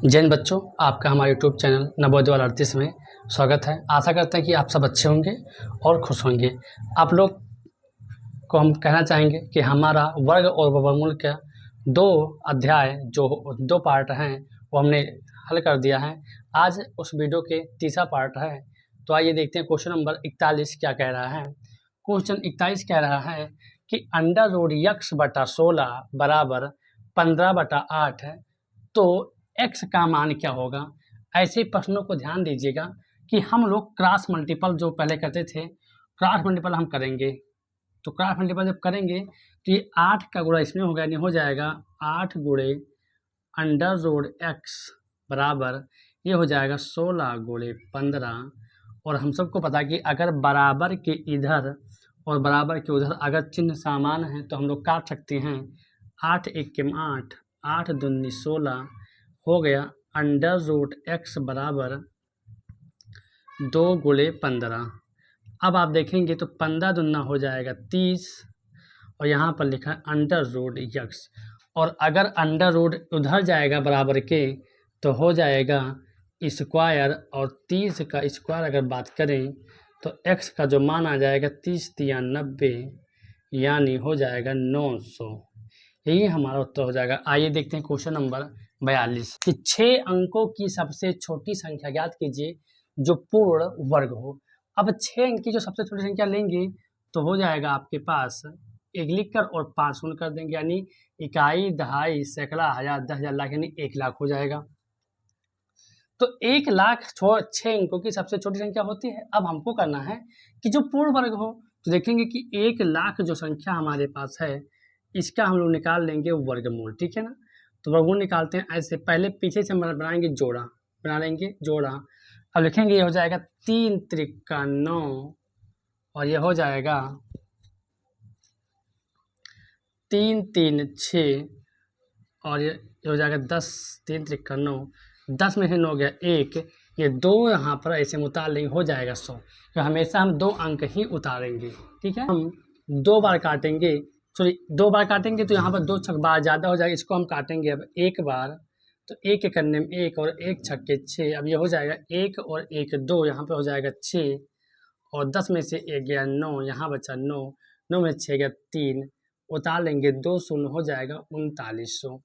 जैन बच्चों, आपका हमारे यूट्यूब चैनल नवोदय वाला 38 में स्वागत है। आशा करते हैं कि आप सब अच्छे होंगे और खुश होंगे। आप लोग को हम कहना चाहेंगे कि हमारा वर्ग और वर्गमूल का 2 अध्याय जो 2 पार्ट हैं वो हमने हल कर दिया है। आज उस वीडियो के तीसरा पार्ट है। तो आइए देखते हैं क्वेश्चन नंबर 41 क्या कह रहा है। क्वेश्चन 41 कह रहा है कि अंडर रूट x/16 बराबर 15/8 है, तो x का मान क्या होगा। ऐसे प्रश्नों को ध्यान दीजिएगा कि हम लोग क्रॉस मल्टीपल जो पहले करते थे, क्रॉस मल्टीपल हम करेंगे। तो क्रॉस मल्टीपल जब करेंगे तो ये 8 का गुणा इसमें होगा, यानी हो जाएगा 8 गुणे अंडर रूट x बराबर ये हो जाएगा 16 गुणे 15। और हम सबको पता है कि अगर बराबर के इधर और बराबर के उधर अगर चिन्ह समान है तो हम लोग काट सकते हैं। 8 एक के 8, 8 दूनी 16 हो गया अंडर रूट x बराबर 2 गुणे 15। अब आप देखेंगे तो 15 दूना हो जाएगा 30 और यहाँ पर लिखा है अंडर रूट x। और अगर अंडर रूट उधर जाएगा बराबर के तो हो जाएगा स्क्वायर, और 30 का स्क्वायर अगर बात करें तो x का जो मान आ जाएगा 30 तिया 90, यानी हो जाएगा 900। यही हमारा उत्तर हो जाएगा। आइए देखते हैं क्वेश्चन नंबर 42 कि 6 अंकों की सबसे छोटी संख्या ज्ञात कीजिए जो पूर्ण वर्ग हो। अब 6 अंक की जो सबसे छोटी संख्या लेंगे तो हो जाएगा आपके पास 1 लिखकर और 5 शून्य कर देंगे, यानी इकाई, दहाई, सैकड़ा, हजार, 10,000, लाख, यानी 1 लाख हो जाएगा। तो 1 लाख 6 अंकों की सबसे छोटी संख्या होती है। अब हमको करना है कि जो पूर्ण वर्ग हो, तो देखेंगे कि 1 लाख जो संख्या हमारे पास है इसका हम लोग निकाल लेंगे वर्गमूल, ठीक है ना। तो वर्गमूल निकालते हैं ऐसे, पहले पीछे से बनाएंगे जोड़ा, बना लेंगे जोड़ा। अब लिखेंगे ये हो जाएगा 3 त्रिका 9 और ये हो जाएगा 3 3 6 और ये हो जाएगा 10, 3 त्रिका 9, 10 में से 9 गया 1, ये 2 यहाँ पर ऐसे हम उतार लेंगे, हो जाएगा 100। तो हमेशा हम 2 अंक ही उतारेंगे, ठीक है। हम 2 बार काटेंगे, सॉरी 2 बार काटेंगे तो यहाँ पर 2 छक बार ज़्यादा हो जाएगा, इसको हम काटेंगे अब 1 बार। तो 1 के करने में 1 और 1 छक्के 6, अब ये हो जाएगा 1 और 1 2, यहाँ पर हो जाएगा 6 और 10 में से 1 गया 9, यहाँ बचा 9, 9 में 6 गया 3, उतार लेंगे 2 शून्य, हो जाएगा 3900।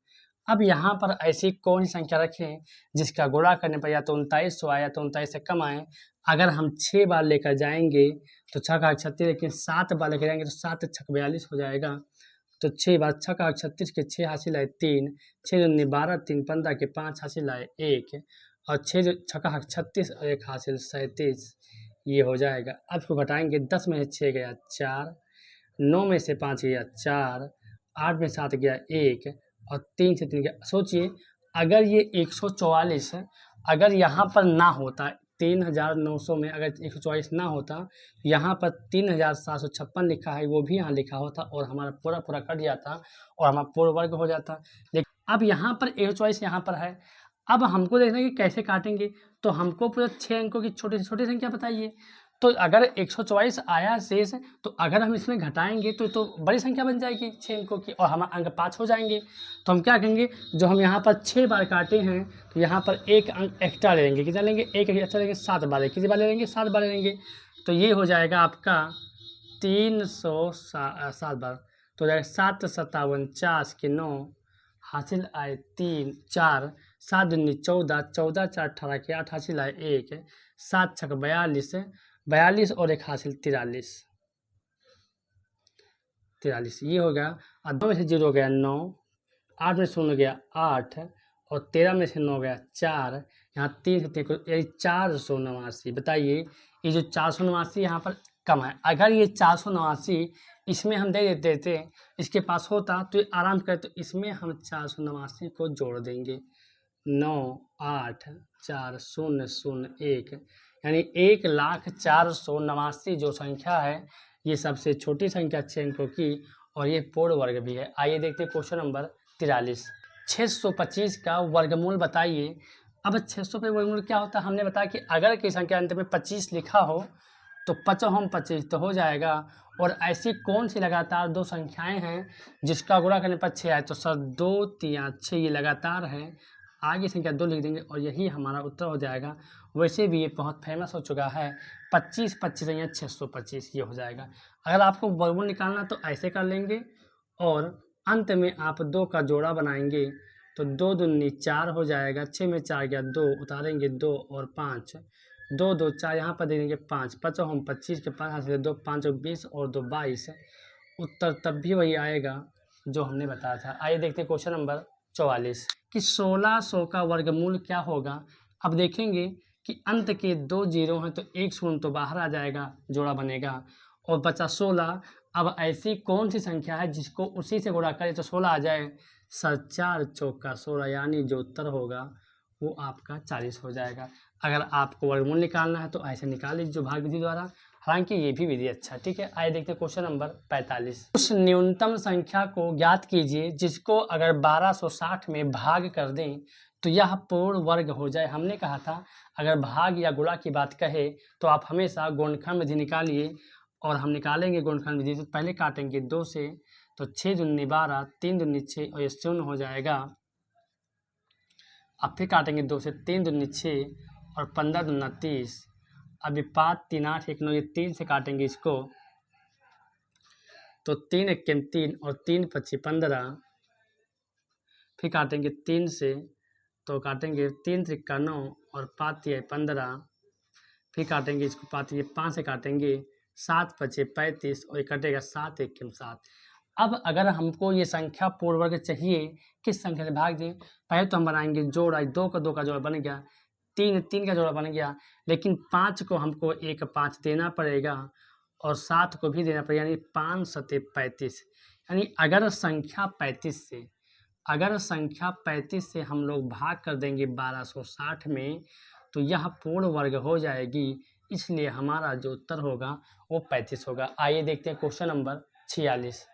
अब यहाँ पर ऐसी कौन सी संख्या रखें जिसका गुणा करने पर या तो 3900 आए या तो 39 से कम आए। अगर हम 6 बार लेकर जाएंगे तो 6 का 36, लेकिन 7 बार लेकर जाएंगे तो 7 छक 42 हो जाएगा। तो 6 बार 6 का 36 के 6 हासिल आए 3, 6 दूनी 12, 3 15 के 5 हासिल आए 1, और 6 छक्का 36 और 1 हासिल 37, ये हो जाएगा। अब इसको घटाएंगे, 10 में से 6 गया 4, 9 में से 5 गया 4, 8 में 7 गया 1 और 3 से 3 गया। सोचिए अगर ये 144 है, अगर यहाँ पर ना होता 3900 में अगर 144 ना होता, यहाँ पर 3756 लिखा है, वो भी यहाँ लिखा होता और हमारा पूरा पूरा कट जाता और हमारा पूर्ण वर्ग हो जाता। लेकिन अब यहाँ पर 144 यहाँ पर है। अब हमको देखना है कि कैसे काटेंगे, तो हमको पूरा 6 अंकों की छोटी से छोटी संख्या बताइए। तो अगर 144 आया शेष, तो अगर हम इसमें घटाएंगे तो बड़ी संख्या बन जाएगी 6 अंकों की और हमारा अंक 5 हो जाएंगे। तो हम क्या करेंगे, जो हम यहाँ पर 6 बार काटे हैं तो यहाँ पर 1 अंक एक्स्ट्रा ले लेंगे। कितना लेंगे, 1 एक्स्ट्रा लेंगे, 7 बार। कितनी बार ले लेंगे, 7 बार ले लेंगे। तो ये हो जाएगा आपका 307 बार। तो हो जाएगा 7 57 50 के 9 हासिल आए 3 4, 7 दूनी 14, 14 4 18 के 8 हासिल आए 1, 7 छक 42, 42 और 1 हासिल 43, ये हो गया। और 2 में से 0 गया 9, 8 में से 0 गया 8 और 13 में से 9 गया 4, यहाँ 3 से 3 यही 489। बताइए ये जो 489 यहाँ पर कम है। अगर ये 489 इसमें हम दे देते थे, इसके पास होता तो ये आराम करे, तो इसमें हम 489 को जोड़ देंगे। 9 8 4 0 0 1, यानी 1,04,89 जो संख्या है ये सबसे छोटी संख्या 6 अंकों की और ये पूर्ण वर्ग भी है। आइए देखते हैं क्वेश्चन नंबर 43, 625 का वर्गमूल बताइए। अब 600 पे वर्गमूल क्या होता है, हमने बताया कि अगर की संख्या अंत में 25 लिखा हो तो 5 25 तो हो जाएगा। और ऐसी कौन सी लगातार 2 संख्याएं हैं जिसका गुणा करने पर 6 आए, तो सर 2 3 6 ये लगातार है। आगे संख्या 2 लिख देंगे और यही हमारा उत्तर हो जाएगा। वैसे भी ये बहुत फेमस हो चुका है, 25 25 या 625 ये हो जाएगा। अगर आपको वर्गमूल निकालना तो ऐसे कर लेंगे और अंत में आप 2 का जोड़ा बनाएंगे तो 2 दूनी 4 हो जाएगा, 6 में 4 गया 2, उतारेंगे 2 और 5, 2 2 4 यहाँ पर दे देंगे 5, 5 हम 25 के 5 से 2 5 20 और 2 22, उत्तर तब भी वही आएगा जो हमने बताया था। आइए देखते हैं क्वेश्चन नंबर 44 कि 1600 का वर्गमूल क्या होगा। अब देखेंगे कि अंत के 2 जीरो हैं तो एक शून्य तो बाहर आ जाएगा, जोड़ा बनेगा और बचा 16। अब ऐसी कौन सी संख्या है जिसको उसी से गुणा करें तो 16 आ जाए। 4 चौका 16 यानी जो उत्तर होगा वो आपका 40 हो जाएगा। अगर आपको वर्गमूल निकालना है तो ऐसे निकाल लीजिए जो भाग विधि द्वारा, हालांकि ये भी विधि अच्छा। ठीक है, आइए देखते हैं क्वेश्चन नंबर 45। उस न्यूनतम संख्या को ज्ञात कीजिए जिसको अगर 1260 में भाग कर दें तो यह पूर्ण वर्ग हो जाए। हमने कहा था अगर भाग या गुणा की बात कहे तो आप हमेशा गुणनखंड विधि निकालिए और हम निकालेंगे गुणनखंड विधि से। पहले काटेंगे 2 से तो 6 दूनी 12, 3 दूनी 6 और ये शून्य हो जाएगा। अब फिर काटेंगे 2 से, 3 दूनी 6 और 15 दूना 30। अभी 5 3 8 1 9, ये 3 से काटेंगे इसको तो 3 1 3 और 3 25 15। फिर काटेंगे 3 से तो काटेंगे 3 त्रिका 9 और 5 तिया 15। फिर काटेंगे इसको 5 से काटेंगे 7 पचे 35 और ये कटेगा 7 1 7। अब अगर हमको ये संख्या पूर्ण वर्ग चाहिए किस संख्या से भाग दें, पहले तो हम बनाएंगे जोड़ा, 2 का 2 का जोड़ा बन गया, 3 3 का जोड़ा बन गया, लेकिन 5 को हमको 1 5 देना पड़ेगा और 7 को भी देना पड़ेगा, यानी 5 सते 35। यानी अगर संख्या 35 से हम लोग भाग कर देंगे 1260 में तो यह पूर्ण वर्ग हो जाएगी, इसलिए हमारा जो उत्तर होगा वो 35 होगा। आइए देखते हैं क्वेश्चन नंबर 46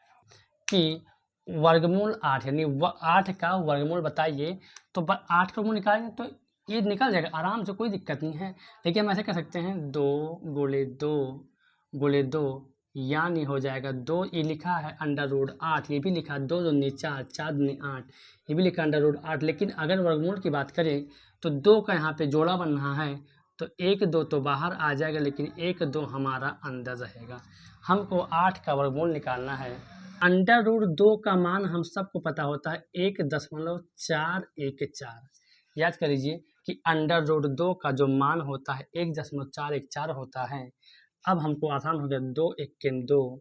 कि वर्गमूल 8 यानी 8 का वर्गमूल बताइए। तो 8 का वर्गमूल निकालेंगे तो ये निकल जाएगा आराम से, कोई दिक्कत नहीं है। लेकिन हम ऐसे कर सकते हैं 2 गुणे 2 यानी हो जाएगा 2, ये लिखा है √8, ये भी लिखा 2 दूनी 4, 4 दूनी 8, ये भी लिखा √8। लेकिन अगर वर्गमूल की बात करें तो 2 का यहाँ पे जोड़ा बन रहा है तो 1 2 तो बाहर आ जाएगा, लेकिन 1 2 हमारा अंदर रहेगा। हमको 8 का वर्गमूल निकालना है। √2 का मान हम सबको पता होता है 1.414। याद कर लीजिए कि √2 का जो मान होता है 1.414 होता है। अब हमको आसान हो गया, 2 1 2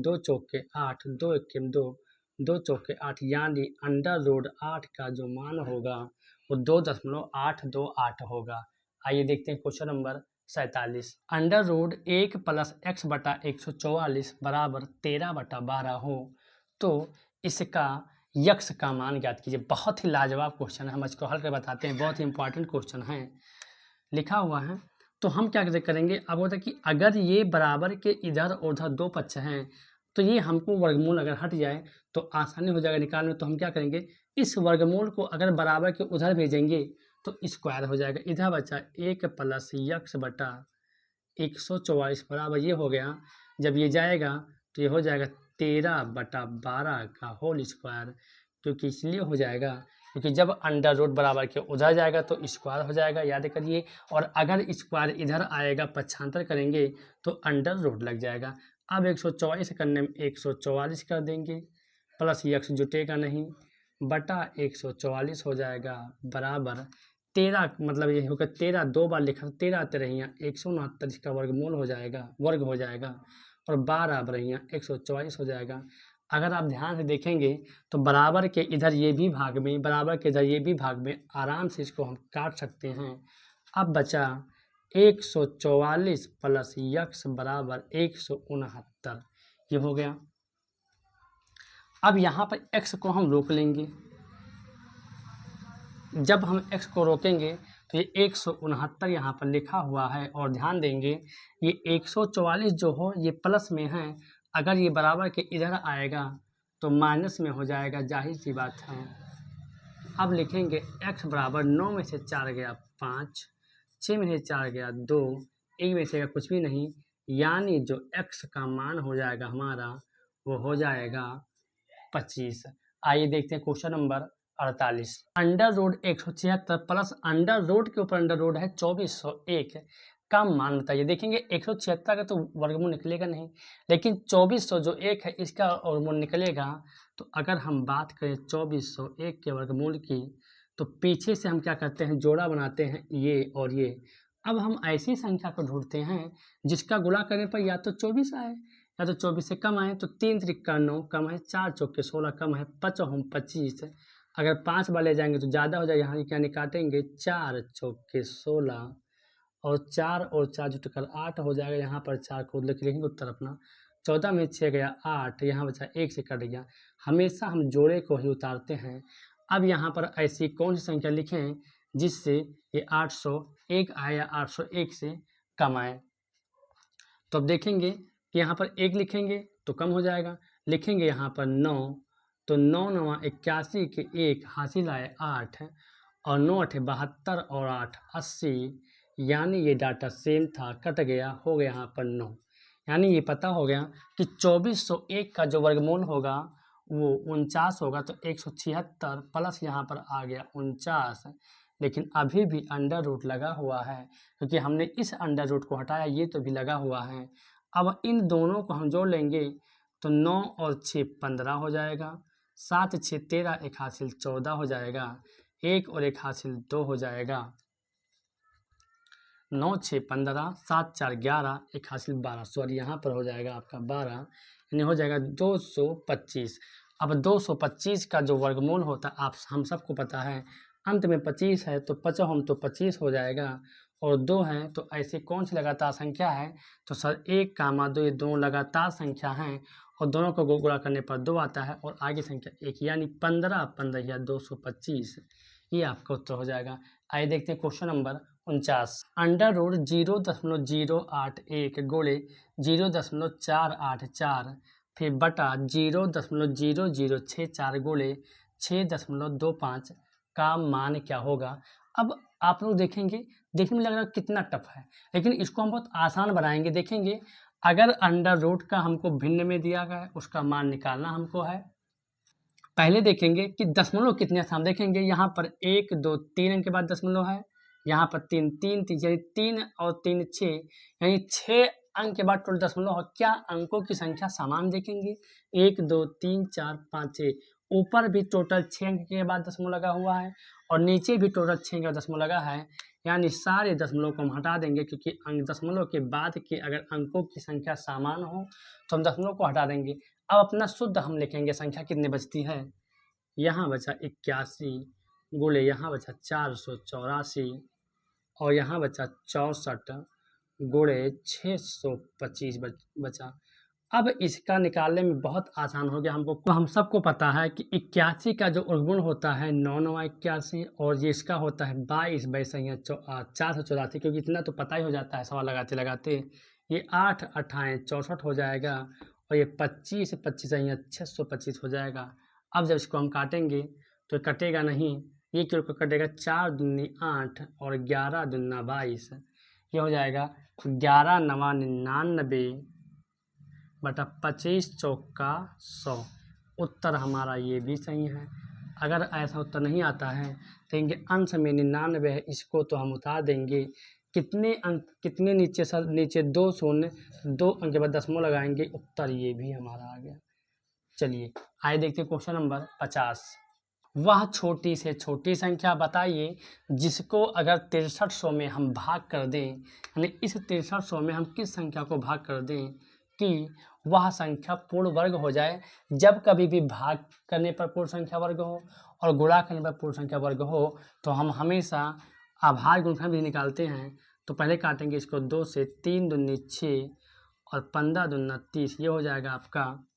2 चौके 8, 2 1 2 2 चौके 8, यानी √8 का जो मान होगा वो 2.828 होगा। आइए देखते हैं क्वेश्चन नंबर 47। √1 + x/144 बराबर 13/12 हो तो इसका यक्स का मान ज्ञात कीजिए। बहुत ही लाजवाब क्वेश्चन है, हम इसको हल कर बताते हैं, बहुत ही इंपॉर्टेंट क्वेश्चन है लिखा हुआ है। तो हम क्या करेंगे, अब होता है कि अगर ये बराबर के इधर और उधर 2 पक्ष हैं तो ये हमको वर्गमूल अगर हट जाए तो आसानी हो जाएगा निकालने में। तो हम क्या करेंगे, इस वर्गमूल को अगर बराबर के उधर भेजेंगे तो स्क्वायर हो जाएगा। इधर बचा 1 + x/144 बराबर ये हो गया। जब ये जाएगा तो ये हो जाएगा 13/12 का होल स्क्वायर, क्योंकि इसलिए हो जाएगा क्योंकि जब अंडर बराबर के उधर जाएगा तो स्क्वायर हो जाएगा, याद करिए। और अगर स्क्वायर इधर आएगा, पक्षांतर करेंगे तो अंडर लग जाएगा। अब 144 करने में 144 कर देंगे, प्लस यक्स जुटेगा नहीं, बटा 144 हो जाएगा बराबर 13, मतलब ये होगा 13 2 बार लिखा, 13 13 169 इसका वर्गमूल हो जाएगा, वर्ग हो जाएगा, और 12 बरहिया 144 हो जाएगा। अगर आप ध्यान से देखेंगे तो बराबर के इधर ये भी भाग में, बराबर के इधर ये भी भाग में, आराम से इसको हम काट सकते हैं। अब बचा 144 + यक्स बराबर 169, ये हो गया। अब यहाँ पर x को हम रोक लेंगे। जब हम x को रोकेंगे तो ये 169 यहाँ पर लिखा हुआ है, और ध्यान देंगे ये 144 जो हो ये प्लस में है, अगर ये बराबर के इधर आएगा तो माइनस में हो जाएगा, जाहिर सी बात है। अब लिखेंगे x बराबर 9 में से 4 गया 5, 6 में से 4 गया 2, 1 में से कुछ भी नहीं, यानी जो x का मान हो जाएगा हमारा वो हो जाएगा 25। आइए देखते हैं question number 48। Under root 176 plus under root के ऊपर अंडर रूट है 2401 का मान बताइए। देखेंगे 176 का तो वर्गमूल निकलेगा नहीं, लेकिन 2400 जो एक है इसका वर्गमूल निकलेगा। तो अगर हम बात करें 2401 के वर्गमूल की, तो पीछे से हम क्या करते हैं, जोड़ा बनाते हैं ये और ये। अब हम ऐसी संख्या को ढूंढते हैं जिसका गुणा करने पर या तो 24 आए या तो 24 से कम आए। तो 3 त्रिका 9 कम है, 4 चौके 16 कम है, 5 25। अगर 5 वाले जाएंगे तो ज़्यादा हो जाएगा, यहाँ यानी काटेंगे 4 चौके 16 और 4 और 4 जुटकर 8 हो जाएगा। यहाँ पर 4 को लिख लेंगे उत्तर अपना। 14 में 6 गया 8, यहाँ बचा 1 से कट गया। हमेशा हम जोड़े को ही उतारते हैं। अब यहाँ पर ऐसी कौन सी संख्या लिखें जिससे ये 801 आए या 801 से कम आए। तो अब देखेंगे कि यहाँ पर 1 लिखेंगे तो कम हो जाएगा, लिखेंगे यहाँ पर 9 तो 9 9 81 के 1 हासिल आए 8 और 9 8 72 और 8 80, यानी ये डाटा सेम था, कट गया, हो गया यहाँ पर 9। यानी ये पता हो गया कि 2401 का जो वर्गमूल होगा वो 49 होगा। तो 176 प्लस यहाँ पर आ गया 49, लेकिन अभी भी अंडर रूट लगा हुआ है क्योंकि हमने इस अंडर रूट को हटाया, ये तो भी लगा हुआ है। अब इन दोनों को हम जोड़ लेंगे तो 9 और 6 15 हो जाएगा, 7 6 13 1 हासिल 14 हो जाएगा, 1 और 1 हासिल 2 हो जाएगा, 9 6 15 7 4 11 1 हासिल 12। सॉरी यहाँ पर हो जाएगा आपका 12, यानी हो जाएगा 225। अब 225 का जो वर्गमूल होता है आप हम सबको पता है, अंत में 25 है तो 5 हम तो 25 हो जाएगा और 2 है। तो ऐसे कौन सी लगातार संख्या है, तो सर 1 कामा 2 ये दोनों लगातार संख्या हैं और दोनों को गुणा करने पर 2 आता है और आगे संख्या 1, यानी 15 15 या 225, ये आपका उत्तर हो जाएगा। आइए देखते हैं क्वेश्चन नंबर 49। अंडर रूट 0.081 गुणे 0.484 फिर बटा 0.0064 गुणे 6.25 का मान क्या होगा। अब आप लोग देखेंगे, देखने में लग रहा है कितना टफ है, लेकिन इसको हम बहुत आसान बनाएंगे। देखेंगे अगर अंडर रूट का हमको भिन्न में दिया गया है, उसका मान निकालना हमको है। पहले देखेंगे कि दशमलव कितने स्थान, देखेंगे यहाँ पर 1 2 3 अंक के बाद दशमलव है, यहाँ पर 3 3 3 यानी 3 और 3 6, यानी 6 अंक के बाद टोटल दशमलव है। क्या अंकों की संख्या समान देखेंगे, 1 2 3 4 5 6, ऊपर भी टोटल 6 अंक के बाद दशमलव लगा हुआ है और नीचे भी टोटल 6 अंक का दशमलव लगा है, यानी सारे दशमलव को हम हटा देंगे क्योंकि अंक दशमलव के बाद के अगर अंकों की संख्या समान हो तो हम दशमलव को हटा देंगे। अब अपना शुद्ध हम लिखेंगे, संख्या कितनी बचती है, यहाँ बचा 81 गुणे यहाँ बचा 484 और यहाँ बचा 64 गुणे 625 बचा। अब इसका निकालने में बहुत आसान हो गया हमको। हम सबको पता है कि 81 का जो वर्गमूल होता है 9 9 81 और ये इसका होता है 22 22 484, क्योंकि इतना तो पता ही हो जाता है सवाल लगाते लगाते। ये 8 अट्ठाएँ 64 हो जाएगा और ये 25 25 यहाँ 625 हो जाएगा। अब जब इसको हम काटेंगे तो कटेगा नहीं, ये क्यों कटेगा, 4 दूनी 8 और 11 दूना 22, ये हो जाएगा 11 9 99 बटा 25 चौका 100। उत्तर हमारा ये भी सही है। अगर ऐसा उत्तर नहीं आता है तो इनके अंश में 99 है, इसको तो हम उतार देंगे। कितने अंक, कितने नीचे सर, नीचे 2 शून्य, 2 अंक के बाद दशमलव लगाएंगे, उत्तर ये भी हमारा आ गया। चलिए आइए देखते हैं क्वेश्चन नंबर 50। वह छोटी से छोटी संख्या बताइए जिसको अगर 6300 में हम भाग कर दें, यानी इस 6300 में हम किस संख्या को भाग कर दें कि वह संख्या पूर्ण वर्ग हो जाए। जब कभी भी भाग करने पर पूर्ण संख्या वर्ग हो और गुणा करने पर पूर्ण संख्या वर्ग हो तो हम हमेशा आभाज्य गुणनफल भी निकालते हैं। तो पहले काटेंगे इसको 2 से, 3 दूनी 6 और 15 दूना 30, ये हो जाएगा आपका।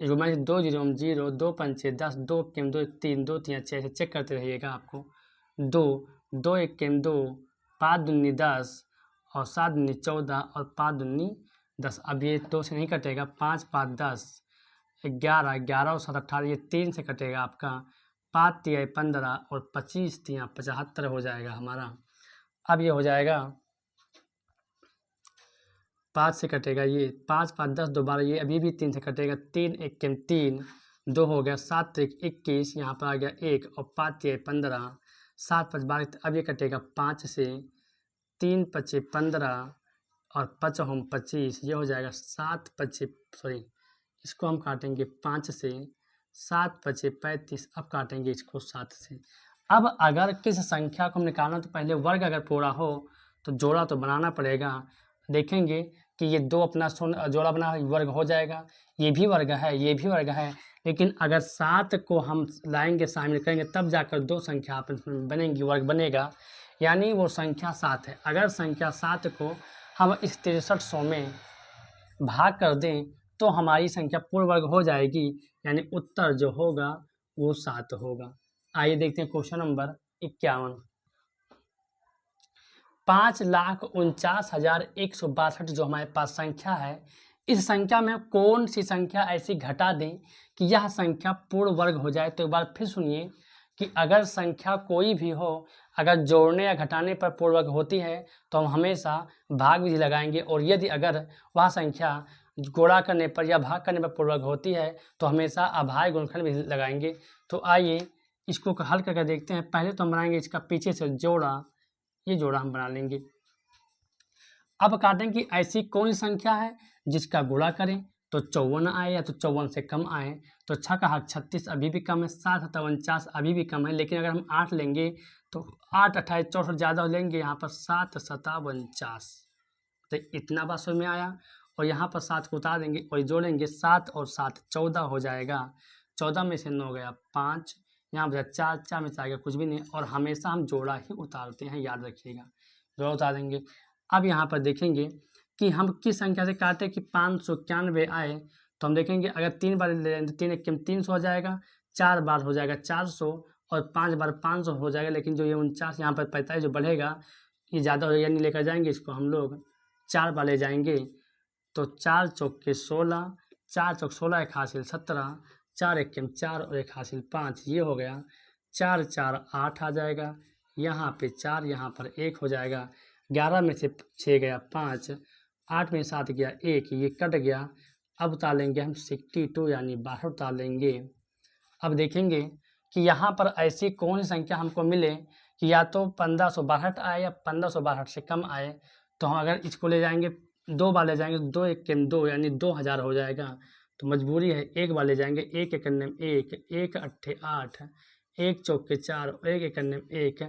इसको मैं 2 0 0 2 5 6 10 2 1 2 3 2 3 6 से चेक करते रहिएगा आपको। 2 2 1 2 5 दूनी 10 और 7 दूनी 14 और 5 दूनी 10। अब ये 2 से नहीं कटेगा, 5 5 10 11 11 और 7 18, ये 3 से कटेगा आपका, 5 3 15 और 25 3 75 हो जाएगा हमारा। अब ये हो जाएगा 5 से कटेगा, ये 5 5 10 दोबारा, ये अभी भी 3 से कटेगा, 3 1 3 2 हो गया, 7 त्रिक 21, यहाँ पर आ गया 1 और 5 तिया 15, 7 5 12, अब ये कटेगा 5 से, 3 पचे 15 और 5 हम 25, ये हो जाएगा 7 पचे सॉरी इसको हम काटेंगे 5 से, 7 पचे 35, अब काटेंगे इसको 7 से। अब अगर किस संख्या को हम निकालना तो पहले वर्ग अगर पूरा हो तो जोड़ा तो बनाना पड़ेगा। देखेंगे कि ये 2 अपना जोड़ा बना वर्ग हो जाएगा, ये भी वर्ग है, ये भी वर्ग है, लेकिन अगर 7 को हम लाएंगे शामिल करेंगे तब जाकर 2 संख्या आपस में बनेंगी, वर्ग बनेगा, यानी वो संख्या 7 है। अगर संख्या 7 को हम इस 6300 में भाग कर दें तो हमारी संख्या पूर्ण वर्ग हो जाएगी, यानी उत्तर जो होगा वो 7 होगा। आइए देखते हैं क्वेश्चन नंबर 51। 5,49,162 जो हमारे पास संख्या है, इस संख्या में कौन सी संख्या ऐसी घटा दें कि यह संख्या पूर्ण वर्ग हो जाए। तो एक बार फिर सुनिए कि अगर संख्या कोई भी हो, अगर जोड़ने या घटाने पर पूर्ण वर्ग होती है तो हम हमेशा भाग विधि लगाएंगे, और यदि अगर वह संख्या गुणा करने पर या भाग करने पर पूर्ण वर्ग होती है तो हमेशा अभाज्य गुणनखंड विधि लगाएंगे। तो आइए इसको हल करके देखते हैं। पहले तो हम बनाएंगे इसका पीछे से जोड़ा, ये जोड़ा हम बना लेंगे। अब काटें कि ऐसी कौन सी संख्या है जिसका गुणा करें तो 54 आए या तो 54 से कम आए। तो 6 का हक 36 अभी भी कम है, 7 7 49 अभी भी कम है, लेकिन अगर हम 8 लेंगे तो 8 28 64 ज़्यादा लेंगे, यहाँ पर 7 7 49, तो इतना बात समझ में आया। और यहाँ पर 7 को उतार देंगे और जोड़ेंगे, 7 और 7 14 हो जाएगा, 14 में से 9 गया 5, यहाँ पर 4 4 में से आ गया कुछ भी नहीं, और हमेशा हम जोड़ा ही उतारते हैं, याद रखिएगा, जोड़ा उतार देंगे। अब यहाँ पर देखेंगे कि हम किस संख्या से काटे कि 591 आए, तो हम देखेंगे अगर 3 बार ले लें तो 3 एक 300 हो जाएगा, 4 बार हो जाएगा 400 और 5 बार 500 हो जाएगा, लेकिन जो ये 49 यहाँ पर 45 जो बढ़ेगा ये ज़्यादा हो जाएगा, नहीं लेकर जाएंगे इसको हम लोग 4 बार ले जाएंगे। तो 4 चौके 16, 4 चौक 16 एक हासिल 17, 4 एक 4 और एक हासिल 5, ये हो गया 4 4 8 आ जाएगा, यहाँ पे 4 यहाँ पर 1 हो जाएगा, 11 में से 6 गया 5, 8 में 7 गया 1, ये कट गया। अब उतार लेंगे हम 62 यानी 12 उतार लेंगे। अब देखेंगे कि यहाँ पर ऐसी कौन सी संख्या हमको मिले कि या तो 1562 आए या 1562 से कम आए। तो हम अगर इसको ले जाएंगे 2 बार ले जाएंगे, 2 एक 2 यानी 2000 हो जाएगा, तो मजबूरी है 1 बार ले जाएंगे, 1 एक 1, 1 अट्ठे 8, 1 चौके 4 और 1 एक 1।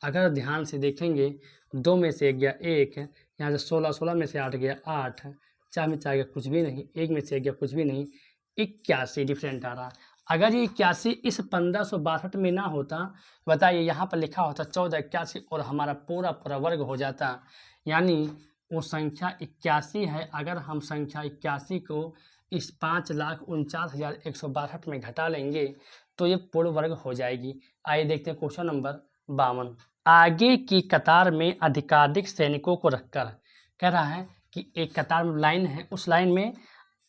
अगर ध्यान से देखेंगे 2 में से 1 गया 1, यहाँ से 16 16 में से 8 गया 8, 4 में से आ गया कुछ भी नहीं, 1 में से 1 गया कुछ भी नहीं, 81 डिफरेंट आ रहा। अगर ये 81 इस 1562 में ना होता, बताइए यहाँ पर लिखा होता 1481 और हमारा पूरा पूरा वर्ग हो जाता, यानी वो संख्या 81 है। अगर हम संख्या 81 को इस 5,49,162 में घटा लेंगे तो ये पूर्ण वर्ग हो जाएगी। आइए देखते हैं क्वेश्चन नंबर 52। आगे की कतार में अधिकाधिक सैनिकों को रखकर, कह रहा है कि एक कतार में लाइन है, उस लाइन में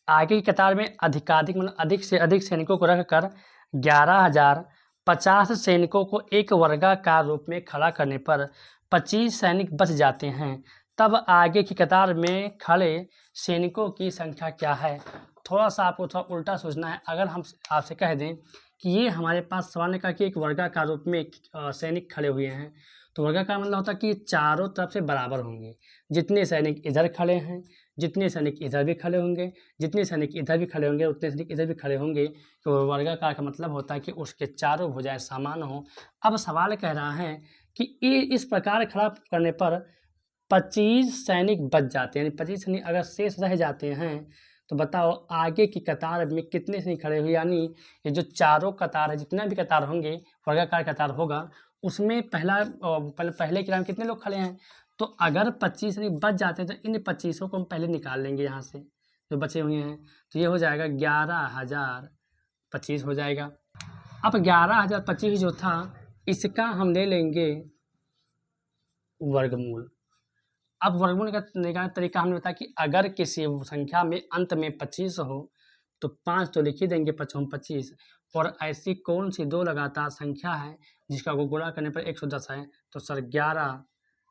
आगे की कतार में अधिकाधिक मतलब अधिक से अधिक सैनिकों को रखकर 11,050 सैनिकों को एक वर्गाकार रूप में खड़ा करने पर 25 सैनिक बच जाते हैं, तब आगे की कतार में खड़े सैनिकों की संख्या क्या है। थोड़ा सा आपको थोड़ा उल्टा सोचना है। अगर हम आपसे कह दें कि ये हमारे पास सवाल ने कहा कि एक वर्गाकार रूप में सैनिक खड़े हुए हैं, तो वर्गाकार मतलब होता है कि चारों तरफ से बराबर होंगे, जितने सैनिक इधर खड़े हैं जितने सैनिक इधर भी खड़े होंगे, जितने सैनिक इधर भी खड़े होंगे उतने सैनिक इधर भी खड़े होंगे। तो वर्गाकार का मतलब होता है कि उसके चारों भुजाएं समान हो। अब सवाल कह रहा है कि इस प्रकार खड़ा करने पर 25 सैनिक बच जाते हैं, यानी 25 सैनिक अगर शेष रह जाते हैं तो बताओ आगे की कतार में कितने सैनिक खड़े हुए, यानी ये जो चारों कतार है, जितना भी कतार होंगे वर्गाकार कतार होगा, उसमें पहले की लाइन कितने लोग खड़े हैं। तो अगर 25 सैनिक बच जाते हैं तो इन 25 को हम पहले निकाल लेंगे यहाँ से जो बचे हुए हैं, तो ये हो जाएगा 11,025 हो जाएगा। अब 11,025 जो था इसका हम ले लेंगे वर्गमूल। अब वर्गमूल का निकालने का तरीका हमने बताया कि अगर किसी संख्या में अंत में 25 हो तो 5 तो लिख ही देंगे 5 25, और ऐसी कौन सी दो लगातार संख्या है जिसका को गुणा करने पर 110 है। तो सर 11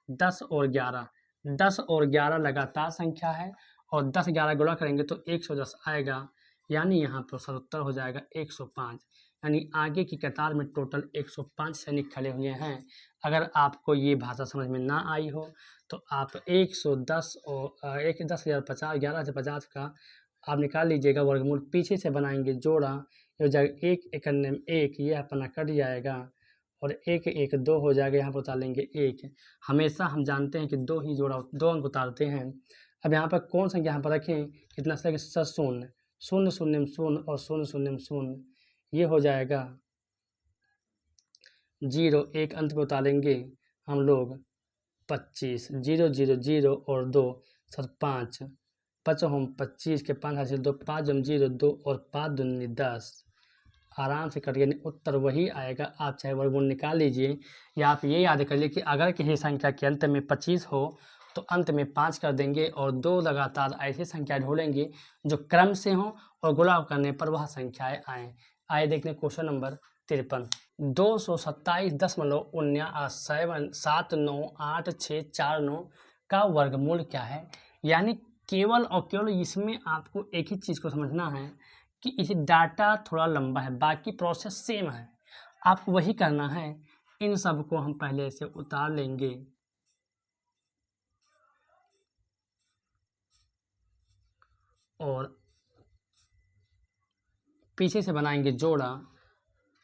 10 और 11, 10 और 11 लगातार संख्या है, और 10 11 गुणा करेंगे तो 110 आएगा, यानी यहाँ पर सर उत्तर हो जाएगा 105। यानी आगे की कतार में टोटल 105 सैनिक खड़े हुए हैं। अगर आपको ये भाषा समझ में ना आई हो तो आप 110 और 10,050 11 से 50 का आप निकाल लीजिएगा वर्गमूल, पीछे से बनाएंगे जोड़ा, ये हो जाएगा 1 एकन्ने में 1, ये अपना कट जाएगा और 1 1 2 हो जाएगा, यहाँ पर उतार लेंगे 1। हमेशा हम जानते हैं कि 2 ही जोड़ा 2 अंक उतारते हैं। अब यहाँ पर कौन संख्या यहाँ पर रखें, कितना से शून्य, शून्य शून्य में शून्य और शून्य शून्य में शून्य, ये हो जाएगा 0, एक अंत में उतारेंगे हम लोग 25, 0 0 0 और 2 सर 5, 5 हम 25 के 5 हासिल 2, 5 हम 0 2 और 5 दूनी 10, आराम से कट गया, उत्तर वही आएगा। आप चाहे वर्गमूल निकाल लीजिए या आप ये याद कर लीजिए कि अगर किसी संख्या के अंत में 25 हो तो अंत में 5 कर देंगे और 2 लगातार ऐसी संख्या ढूंढेंगे जो क्रम से हों और गुणा करने पर वह संख्याएं आएँ। आइए देखते हैं क्वेश्चन नंबर 53। 227.798649 का वर्गमूल क्या है। यानी केवल और केवल इसमें आपको एक ही चीज़ को समझना है कि इसे डाटा थोड़ा लंबा है, बाकी प्रोसेस सेम है, आपको वही करना है। इन सब को हम पहले से उतार लेंगे और पीछे से बनाएंगे जोड़ा,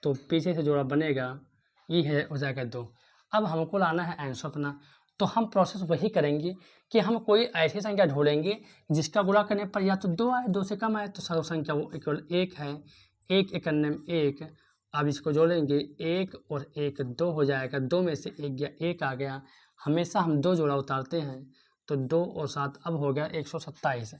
तो पीछे से जोड़ा बनेगा, ये है हो जाएगा 2। अब हमको लाना है आंसर अपना, तो हम प्रोसेस वही करेंगे कि हम कोई ऐसी संख्या ढूंढेंगे जिसका गुणा करने पर या तो 2 आए, 2 से कम आए तो सर्व संख्या वो इक्वल 1 है, 1 एकन्ने में 1। अब इसको जोड़ेंगे 1 और 1 2 हो जाएगा, 2 में से 1 गया, 1 आ गया। हमेशा हम 2 जोड़ा उतारते हैं, तो 2 और 7 अब हो गया 127।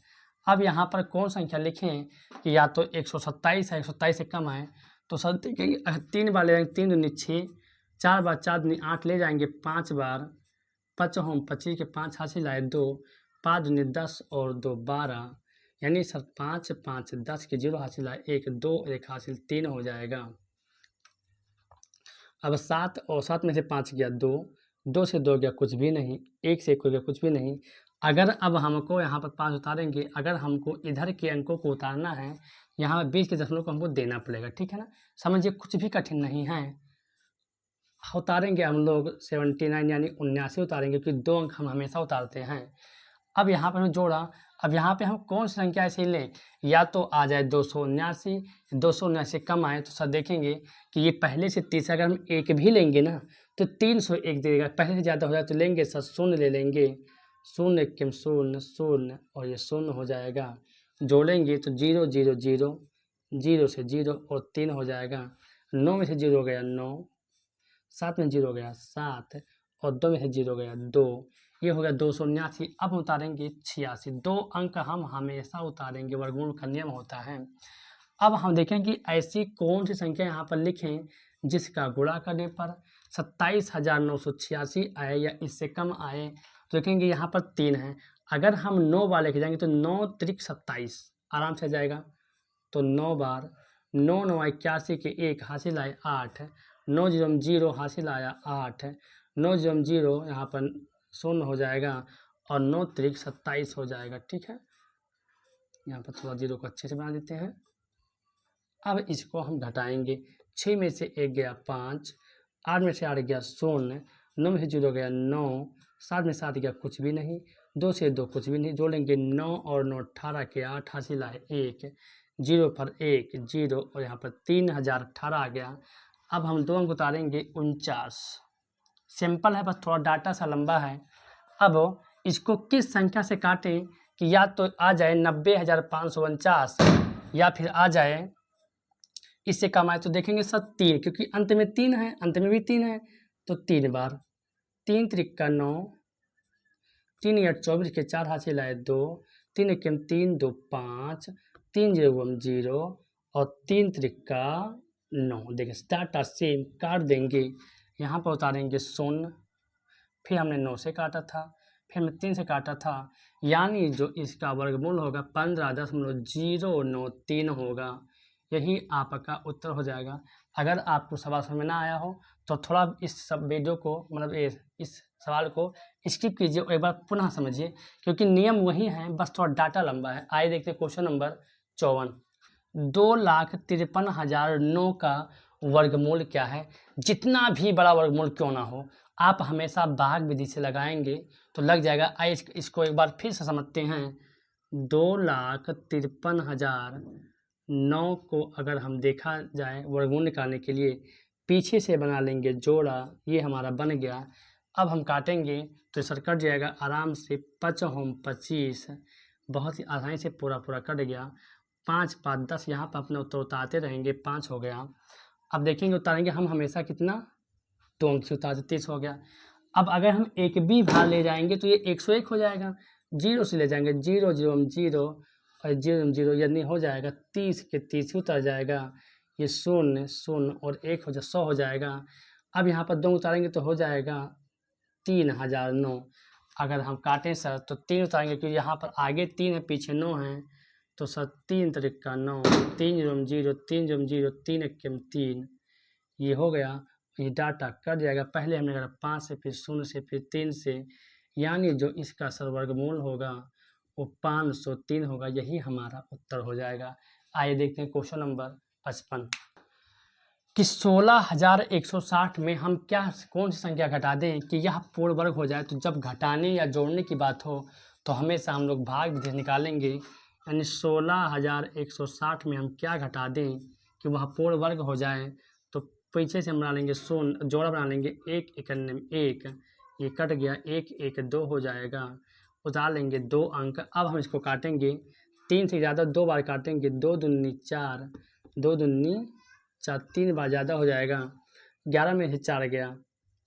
अब यहाँ पर कौन संख्या लिखें कि या तो 127 है, 127 से कम है, तो सर देखेंगे 3 बार ले जाएंगे, 3 दूनी 6, 4 बार 4 दूनी 8 ले जाएंगे, 5 बार 5 हम 25 के 5 हासिल आए 2, 5 दूनी 10 और 2 12, यानी सर 5 5 10 के 0 हासिल आए 1, 2 1 हासिल 3 हो जाएगा। अब 7 और 7 में से 5 गया 2, 2 से 2 गया कुछ भी नहीं, 1 से 1 गया कुछ भी नहीं। अगर अब हमको यहाँ पर 5 उतारेंगे, अगर हमको इधर के अंकों को उतारना है, यहाँ 20 के दशमलव को हमको देना पड़ेगा, ठीक है ना। समझिए कुछ भी कठिन नहीं है। उतारेंगे हम लोग 79 यानी 79 उतारेंगे, क्योंकि 2 अंक हम हमेशा उतारते हैं। अब यहाँ पर हम जोड़ा, अब यहाँ पे हम कौन सी संख्या ऐसे लें, या तो आ जाए 279, 279 कम आए तो सर देखेंगे कि ये पहले से तीसरा, अगर हम 1 भी लेंगे ना तो 301 देगा, पहले से ज़्यादा हो जाए तो लेंगे सर 0 ले लेंगे, 0 1 0 0 और ये 0 हो जाएगा। जोड़ेंगे तो 0 0 0, 0 से 0 और 3 हो जाएगा, 9 में से 0 हो गया 9, 7 में 0 हो गया 7 और 2 में से 0 हो गया 2, ये हो गया 279। अब उतारेंगे 86, 2 अंक हम हमेशा उतारेंगे, वर्गमूल का नियम होता है। अब हम देखें कि ऐसी कौन सी संख्या यहाँ पर लिखें जिसका गुणा करने पर 27,986 आए या इससे कम आए। तो देखेंगे यहाँ पर 3 है, अगर हम 9 बार लेके जाएंगे तो 9 त्रिक 27 आराम से आ जाएगा, तो 9 बार 9 9 81 के 1 हासिल आए 8, 9 0 0 हासिल आया 8, 9 0 0 यहाँ पर 0 हो जाएगा और 9 त्रिक 27 हो जाएगा, ठीक है। यहाँ पर थोड़ा 0 को अच्छे से बना देते हैं। अब इसको हम घटाएंगे, 6 में से 1 गया 5, 8 में से 8 गया 0, 9 में से 0 गया 9, 7 में 7 गया कुछ भी नहीं, 2 से 2 कुछ भी नहीं, जोड़ेंगे 9 और 9 18 के 8 हासिल आए 1, 0 पर 1 0 और यहाँ पर 3018 आ गया। अब हम 2 अंक उतारेंगे 49, सिंपल है, बस थोड़ा डाटा सा लंबा है। अब इसको किस संख्या से काटें कि या तो आ जाए 90,549 या फिर आ जाए इससे कम आए, तो देखेंगे सर 3, क्योंकि अंत में 3 है, अंत में भी 3 है, तो 3 बार 3 त्रिक 9, 3 8 24 के 4 हासिल आए 2, 3 1 3 2 5, 3 0 0 और 3 त्रिक 9। देखिए डाटा सेम, काट देंगे, यहाँ पर उतारेंगे 0, फिर हमने 9 से काटा था, फिर हमने 3 से काटा था, यानी जो इसका वर्गमूल होगा 15.093 होगा। यही आपका उत्तर हो जाएगा। अगर आपको सवाल समझ में ना आया हो तो थोड़ा इस सब वीडियो को मतलब इस सवाल को स्किप कीजिए और एक बार पुनः समझिए, क्योंकि नियम वही है, बस थोड़ा डाटा लंबा है। आइए देखते हैं क्वेश्चन नंबर 54। 2,53,009 का वर्गमूल क्या है। जितना भी बड़ा वर्गमूल क्यों ना हो, आप हमेशा भाग विधि से लगाएंगे तो लग जाएगा। आइए इसको एक बार फिर से समझते हैं। 2,53,009 को अगर हम देखा जाए वर्गमूल निकालने के लिए, पीछे से बना लेंगे जोड़ा, ये हमारा बन गया। अब हम काटेंगे तो सर कट जाएगा आराम से। 5 होम 25, बहुत ही आसानी से पूरा कट गया। 5 5 10, यहाँ पर अपने उत्तर उतारते रहेंगे। 5 हो गया। अब देखेंगे उतारेंगे हम हमेशा कितना, 2 अंक से उतारते, 30 हो गया। अब अगर हम एक भी भाग ले जाएंगे तो ये 101 हो जाएगा। 0 से ले जाएंगे 0 0 0 और 0 0 यानी हो जाएगा 30 के 30 उतर जाएगा। ये 0 0 और 1 हो जाए 100 हो जाएगा। अब यहाँ पर 2 उतारेंगे तो हो जाएगा 3,009। अगर हम काटें सर तो 3 उतारेंगे क्योंकि यहाँ पर आगे 3 है पीछे 9 है, तो सर 3 तरीका 9, 3 0 0 3 0 0 3 1 3, ये हो गया। ये डाटा कट जाएगा। पहले हमने करा 5 से, फिर 0 से, फिर 3 से, यानी जो इसका सर वर्गमूल होगा वो 503 होगा। यही हमारा उत्तर हो जाएगा। आइए देखते हैं क्वेश्चन नंबर 55 कि 16,160 में हम कौन सी संख्या घटा दें कि यह पूर्ण वर्ग हो जाए। तो जब घटाने या जोड़ने की बात हो तो हमेशा हम लोग भाग विधि निकालेंगे। यानी 16,160 में हम क्या घटा दें कि वह पूर्ण वर्ग हो जाए। तो पीछे से हम बना लेंगे जोड़ा बना लेंगे। 1 1 1, ये कट गया। 1 1 2 हो जाएगा। उतार लेंगे 2 अंक। अब हम इसको काटेंगे 3 से ज़्यादा 2 बार काटेंगे। 2 दूनी 4, 2 दूनी 4, 3 बार ज़्यादा हो जाएगा। 11 में से 4 गया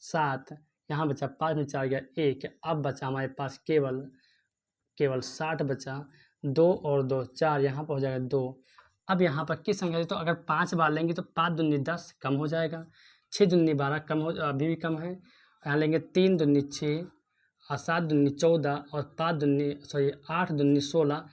7, यहाँ बचा 5 में 4 गया 1। अब बचा हमारे पास केवल 60 बचा। 2 और 2 4, यहाँ पर हो जाएगा 2। अब यहाँ पर किस संख्या, तो अगर 5 बार लेंगे तो 5 दूनी 10 कम हो जाएगा। 6 दूनी 12 कम हो, अभी भी कम है। यहाँ लेंगे 3 दूनी 6 और 7 दूनी 14 और 8 दूनी 16।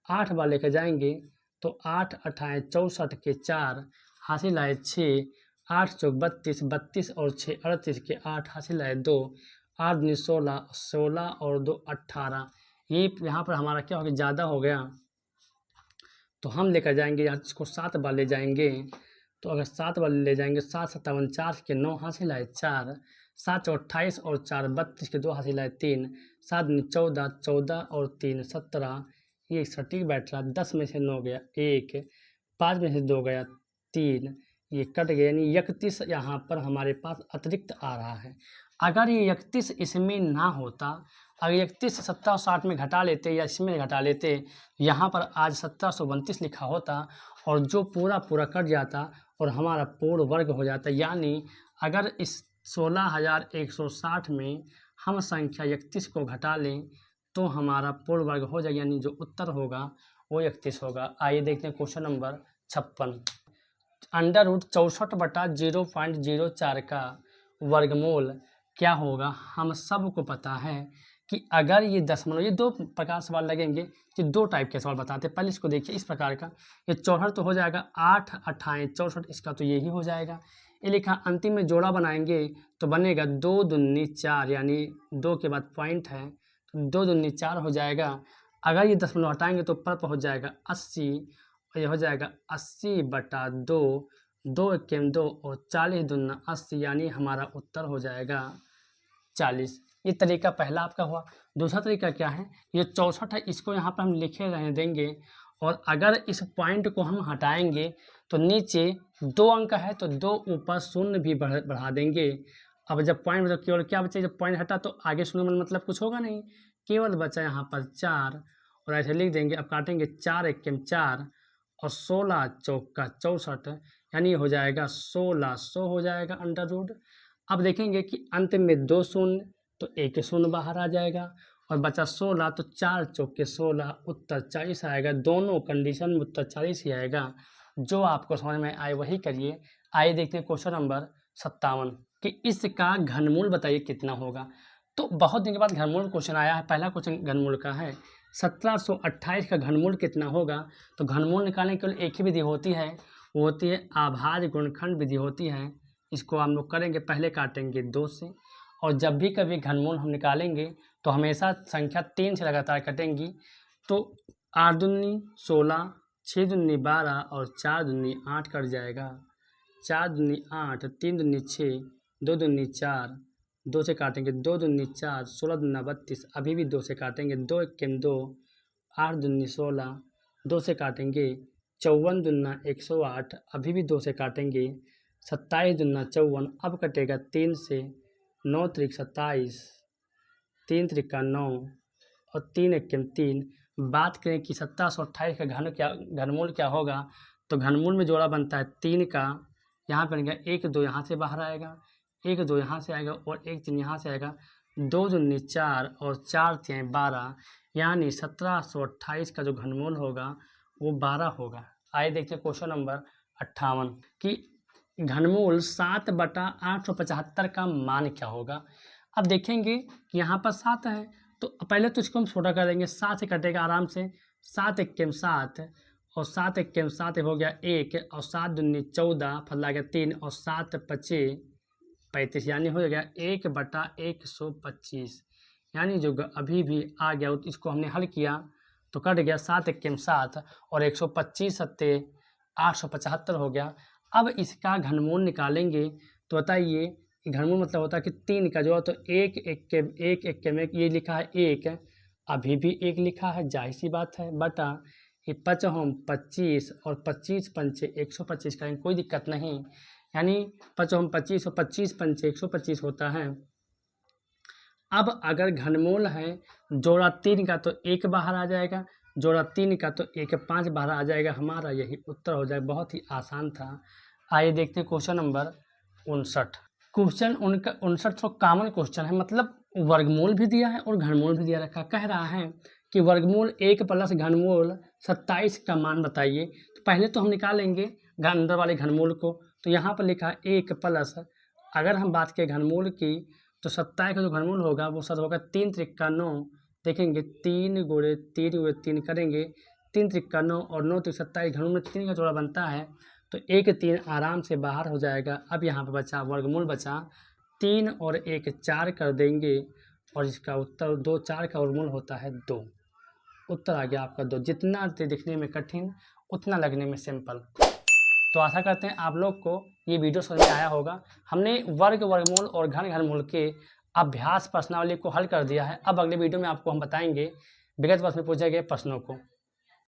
8 बार लेकर जाएंगे तो 8 अठाएँ 64 के 4 हासिल आए 6, 8 चौक 32, 32 और 6 38 के 8 हासिल आए 2, 8 दूनी 16, 16 और 2 18। ये यहाँ पर हमारा क्या हो गया, ज़्यादा हो गया। तो हम लेकर जाएंगे यहाँ इसको 7 बार ले जाएंगे। तो अगर 7 बार ले जाएंगे, 7 57 4 के 9 हासिल आए 4, 7 चौक 28 और 4 32 के 2 हासिल आए 3, 7 दूनी 14, 14 और 3 17। ये सटीक बैठ रहा। 10 में से 9 गया 1, 5 में से 2 गया 3, ये कट गया। यानी 31 यहाँ पर हमारे पास अतिरिक्त आ रहा है। अगर ये 31 इसमें ना होता, अगर 31 70 और 60 में घटा लेते या इसमें घटा लेते, यहाँ पर आज 1732 लिखा होता और जो पूरा कट जाता और हमारा पूर्ण वर्ग हो जाता। यानी अगर इस 16,160 में हम संख्या 31 को घटा लें तो हमारा पूर्ण वर्ग हो जाएगा। यानी जो उत्तर होगा वो 31 होगा। आइए देखते हैं क्वेश्चन नंबर 56। √64/0.04 का वर्गमूल क्या होगा। हम सबको पता है कि अगर ये दशमलव, ये 2 प्रकार सवाल लगेंगे कि 2 टाइप के सवाल बताते हैं। पहले इसको देखिए इस प्रकार का, ये 64 तो हो जाएगा 8 अठाएँ 64, इसका तो यही हो जाएगा। ये लिखा अंतिम में जोड़ा बनाएंगे तो बनेगा 2 दूनी 4, यानी 2 के बाद पॉइंट है तो 2 दूनी 4 हो जाएगा। अगर ये दशमलव हटाएंगे तो ऊपर पहुँच जाएगा 80 और ये हो जाएगा 80/2, 2 1 2 और 40 दूना 80, यानी हमारा उत्तर हो जाएगा 40। ये तरीका पहला आपका हुआ। दूसरा तरीका क्या है, ये 64 है, इसको यहाँ पर हम लिखे रहने देंगे और अगर इस पॉइंट को हम हटाएंगे तो नीचे 2 अंक है तो 2 ऊपर 0 भी बढ़ा देंगे। अब जब पॉइंट मतलब केवल क्या बचे, जब पॉइंट हटा तो आगे 0 मतलब कुछ होगा नहीं, केवल बचा यहाँ पर 4 और ऐसे लिख देंगे। अब काटेंगे 4 1 4 और 16 चौका 64, यानी हो जाएगा 1600 हो जाएगा अंडर रूट। अब देखेंगे कि अंत में 2 शून्य तो 1 शून्य बाहर आ जाएगा और बचा 16 तो 4 चौके 16, उत्तर 40 आएगा। दोनों कंडीशन में उत्तर 40 ही आएगा। जो आपको समझ में आए वही करिए। आइए देखते हैं क्वेश्चन नंबर 57 कि इसका घनमूल बताइए कितना होगा। तो बहुत दिन के बाद घनमूल क्वेश्चन आया है। पहला क्वेश्चन घनमूल का है, 1728 का घनमूल कितना होगा। तो घनमूल निकालने के लिए एक ही विधि होती है, वो होती है अभाज्य गुणनखंड विधि होती है। इसको हम लोग करेंगे, पहले काटेंगे 2 से और जब भी कभी घनमूल हम निकालेंगे तो हमेशा संख्या 3 से लगातार कटेंगी। तो 8 दूनी 16, 6 दूनी 12 और 4 दूनी 8 कट जाएगा। 4 दूनी 8, 3 दूनी 6, 2 दूनी 4, 2 से काटेंगे 2 दूनी 4, 16 दूना 32, अभी भी 2 से काटेंगे 2 एक्के 2, 8 दूनी 16, 2 से काटेंगे 54 दूना 108, अभी भी 2 से काटेंगे 27 दूना 54, अब कटेगा 3 से, 9 त्रिक 27, 3 त्रिका 9 और 3 एक्के 3। बात करें कि 2728 का घनमूल क्या होगा, तो घनमूल में जोड़ा बनता है 3 का, यहाँ पर 1 2 यहाँ से बाहर आएगा, 1 2 यहाँ से आएगा और 1 3 यहाँ से आएगा, 2 दूनी 4 और 4 3 12, यानी 1728 का जो घनमूल होगा वो 12 होगा। आइए देखते हैं क्वेश्चन नंबर 58 कि घनमूल 7/875 का मान क्या होगा। अब देखेंगे कि यहाँ पर 7 है, तो पहले तो इसको हम छोटा कर देंगे, 7 से कटेगा आराम से, 7 एक्के 7 और 7 एक्के 7 हो गया 1 और 7 दूनी 14, फल आ गया 3 और 7 5 35, यानी हो गया 1/125। यानी जो अभी भी आ गया इसको हमने हल किया तो कट गया 7 एक्के 7 और 125 सत्ते 875 हो गया। अब इसका घनमूल निकालेंगे तो बताइए, घनमूल मतलब होता है कि 3 का जो, तो 1 एक्के में ये लिखा है 1, अभी भी 1 लिखा है, जाहिर सी बात है, बटा ये 5 25 और 25 पंचे 125 का कोई दिक्कत नहीं, यानी 5 25 और 25 पंचे 125 होता है। अब अगर घनमूल है जोड़ा 3 का तो 1 बाहर आ जाएगा, जोड़ा 3 का तो 1 5 बाहर आ जाएगा, हमारा यही उत्तर हो जाएगा। बहुत ही आसान था। आइए देखते हैं क्वेश्चन नंबर 59। क्वेश्चन 59 तो कॉमन क्वेश्चन है, मतलब वर्गमूल भी दिया है और घनमूल भी दिया रखा। कह रहा है कि वर्गमूल 1 प्लस घनमूल 27 का मान बताइए। तो पहले तो हम निकालेंगे अंदर वाले घनमूल को, तो यहाँ पर लिखा है 1 प्लस, अगर हम बात करें घनमूल की तो 27 का जो घनमूल होगा वो सर होगा 3 त्रिका 9। देखेंगे 3 गुणे 3 करेंगे, 3 त्रिका 9 और 9 त्रिक 27, घनमूल में 3 का जोड़ा बनता है तो 1 3 आराम से बाहर हो जाएगा। अब यहाँ पर बचा वर्गमूल बचा 3 और 1 4 कर देंगे और इसका उत्तर 2 4 का वर्गमूल होता है 2। उत्तर आ गया आपका 2। जितना दिखने में कठिन उतना लगने में सिंपल। तो आशा करते हैं आप लोग को ये वीडियो समझ में आया होगा। हमने वर्गमूल और घनमूल के अभ्यास प्रश्नावली को हल कर दिया है। अब अगले वीडियो में आपको हम बताएंगे विगत वर्ष में पूछे गए प्रश्नों को।